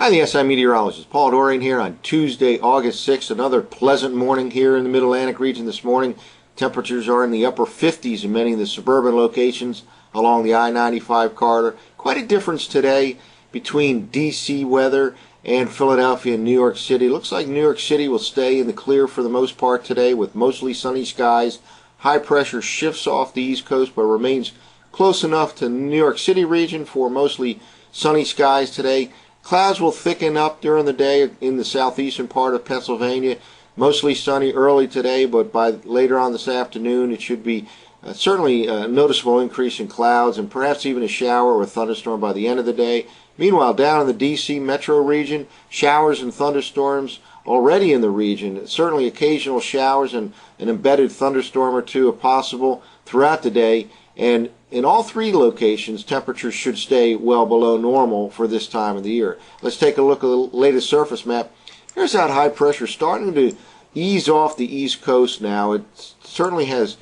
Hi, the SI meteorologist Paul Dorian here on Tuesday, August 6th. Another pleasant morning here in the Mid-Atlantic region this morning. Temperatures are in the upper 50s in many of the suburban locations along the I-95 corridor. Quite a difference today between D.C. weather and Philadelphia and New York City. Looks like New York City will stay in the clear for the most part today with mostly sunny skies. High pressure shifts off the East Coast but remains close enough to the New York City region for mostly sunny skies today. Clouds will thicken up during the day in the southeastern part of Pennsylvania. Mostly sunny early today, but by later on this afternoon it should be certainly a noticeable increase in clouds and perhaps even a shower or a thunderstorm by the end of the day. Meanwhile, down in the D.C. metro region, showers and thunderstorms already in the region. Certainly occasional showers and an embedded thunderstorm or two are possible throughout the day. And in all three locations, temperatures should stay well below normal for this time of the year. Let's take a look at the latest surface map. Here's that high pressure starting to ease off the East Coast now. It certainly has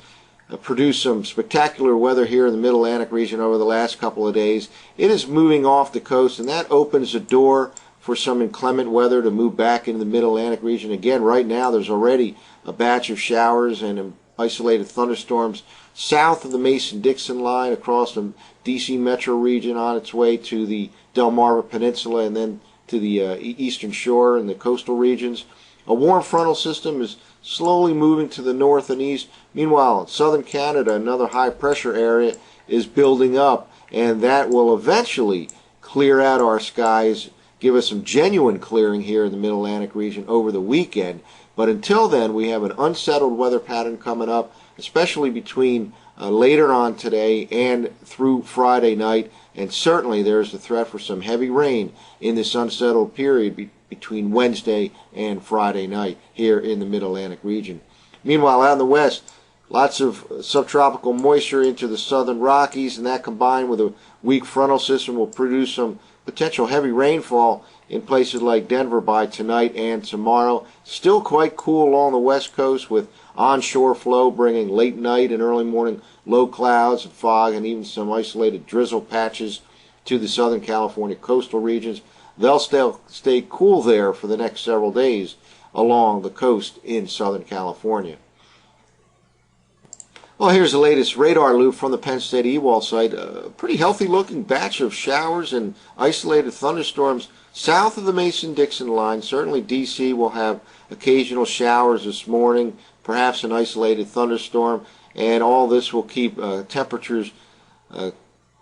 produced some spectacular weather here in the Mid-Atlantic region over the last couple of days. It is moving off the coast, and that opens the door for some inclement weather to move back into the Mid-Atlantic region. Again, right now there's already a batch of showers and isolated thunderstorms south of the Mason-Dixon line across the D.C. metro region on its way to the Delmarva Peninsula and then to the eastern shore and the coastal regions. A warm frontal system is slowly moving to the north and east. Meanwhile, in southern Canada, another high pressure area is building up, and that will eventually clear out our skies, give us some genuine clearing here in the Mid-Atlantic region over the weekend. But until then, we have an unsettled weather pattern coming up, especially between later on today and through Friday night. And certainly there's the threat for some heavy rain in this unsettled period between Wednesday and Friday night here in the Mid-Atlantic region. Meanwhile, out in the west, lots of subtropical moisture into the southern Rockies, and that combined with a weak frontal system will produce some potential heavy rainfall in places like Denver by tonight and tomorrow. Still quite cool along the west coast with onshore flow bringing late night and early morning low clouds and fog and even some isolated drizzle patches to the Southern California coastal regions. They'll stay cool there for the next several days along the coast in Southern California. Well, here's the latest radar loop from the Penn State EWOL site. A pretty healthy looking batch of showers and isolated thunderstorms south of the Mason-Dixon line. Certainly D.C. will have occasional showers this morning, perhaps an isolated thunderstorm, and all this will keep temperatures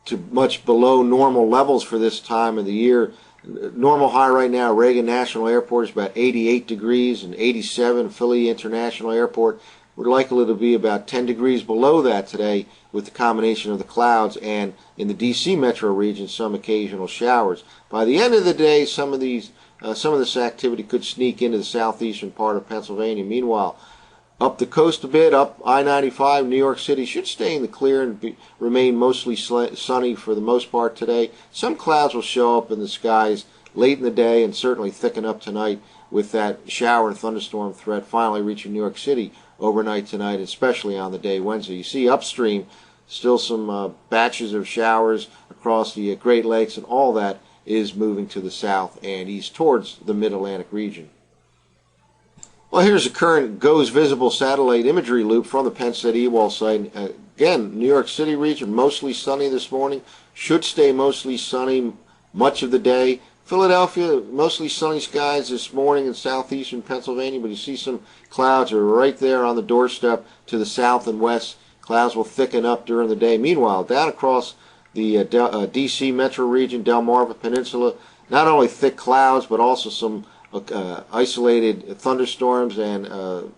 to much below normal levels for this time of the year. Normal high right now, Reagan National Airport is about 88 degrees, and 87 Philly International Airport. We're likely to be about 10 degrees below that today with the combination of the clouds and in the D.C. metro region some occasional showers. By the end of the day, some of this activity could sneak into the southeastern part of Pennsylvania. Meanwhile, up the coast a bit, up I-95, New York City should stay in the clear and remain mostly sunny for the most part today. Some clouds will show up in the skies late in the day and certainly thicken up tonight with that shower and thunderstorm threat finally reaching New York City overnight tonight, especially on the day Wednesday. You see upstream still some batches of showers across the Great Lakes, and all that is moving to the south and east towards the Mid-Atlantic region. Well, here's the current GOES visible satellite imagery loop from the Penn State EWOL site. Again, New York City region mostly sunny this morning, should stay mostly sunny much of the day. Philadelphia, mostly sunny skies this morning in southeastern Pennsylvania, but you see some clouds are right there on the doorstep to the south and west. Clouds will thicken up during the day. Meanwhile, down across the D.C. metro region, Delmarva Peninsula, not only thick clouds, but also some isolated thunderstorms and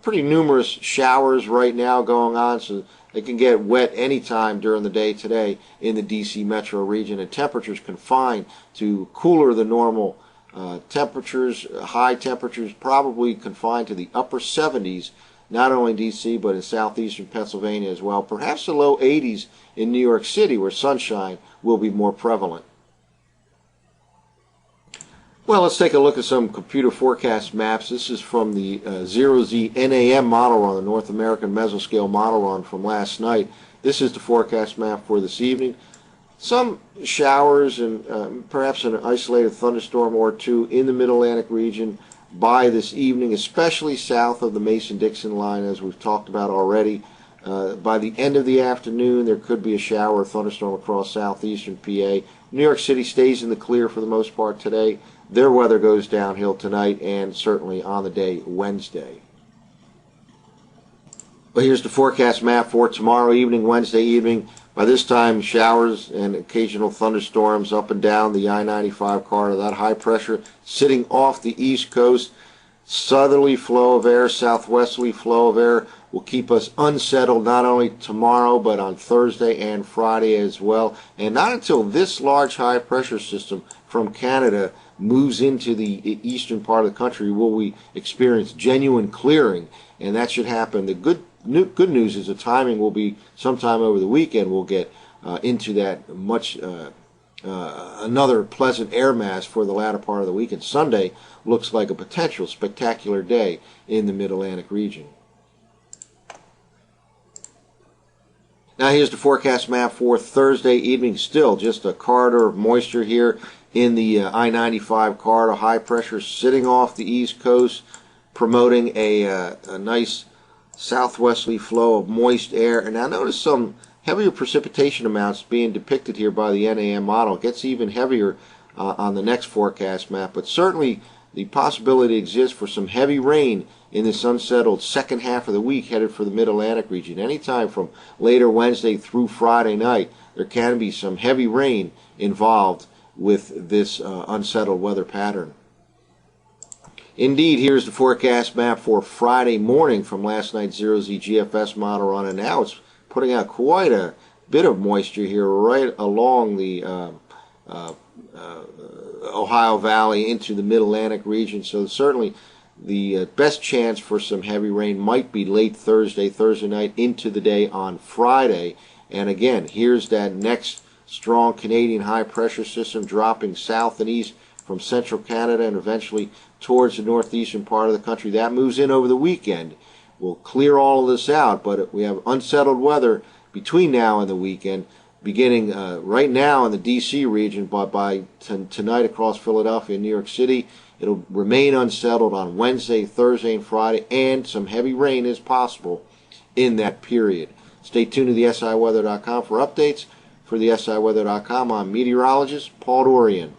pretty numerous showers right now going on, so it can get wet anytime during the day today in the D.C. metro region, and temperatures confined to cooler than normal temperatures, high temperatures probably confined to the upper 70s, not only in D.C. but in southeastern Pennsylvania as well, perhaps the low 80s in New York City where sunshine will be more prevalent. Well, let's take a look at some computer forecast maps. This is from the 0Z NAM model run, the North American Mesoscale model run from last night. This is the forecast map for this evening. Some showers and perhaps an isolated thunderstorm or two in the Mid-Atlantic region by this evening, especially south of the Mason-Dixon line, as we've talked about already. By the end of the afternoon, there could be a shower or thunderstorm across southeastern PA. New York City stays in the clear for the most part today. Their weather goes downhill tonight and certainly on the day Wednesday. But here's the forecast map for tomorrow evening, Wednesday evening. By this time, showers and occasional thunderstorms up and down the I-95 corridor. That high pressure sitting off the east coast. Southerly flow of air, southwesterly flow of air will keep us unsettled not only tomorrow but on Thursday and Friday as well. And not until this large high pressure system from Canada moves into the eastern part of the country will we experience genuine clearing, and that should happen. The good news is the timing will be sometime over the weekend. We'll get into that much another pleasant air mass for the latter part of the weekend. Sunday looks like a potential spectacular day in the Mid-Atlantic region. Now here's the forecast map for Thursday evening. Still just a corridor of moisture here in the I-95 corridor. High pressure sitting off the east coast, promoting a nice southwesterly flow of moist air. And now notice some heavier precipitation amounts being depicted here by the NAM model. It gets even heavier on the next forecast map, but certainly the possibility exists for some heavy rain in this unsettled second half of the week headed for the Mid-Atlantic region. Anytime from later Wednesday through Friday night, there can be some heavy rain involved with this unsettled weather pattern. Indeed, here's the forecast map for Friday morning from last night's Zero-Z GFS model run, and now it's putting out quite a bit of moisture here right along the Ohio Valley into the Mid-Atlantic region. So certainly the best chance for some heavy rain might be late Thursday night into the day on Friday. And again, here's that next strong Canadian high pressure system dropping south and east from central Canada and eventually towards the northeastern part of the country. That moves in over the weekend. We'll clear all of this out, but we have unsettled weather between now and the weekend, beginning right now in the D.C. region, but by tonight across Philadelphia and New York City. It'll remain unsettled on Wednesday, Thursday, and Friday, and some heavy rain is possible in that period. Stay tuned to the SIWeather.com for updates. For the SIWeather.com, I'm meteorologist Paul Dorian.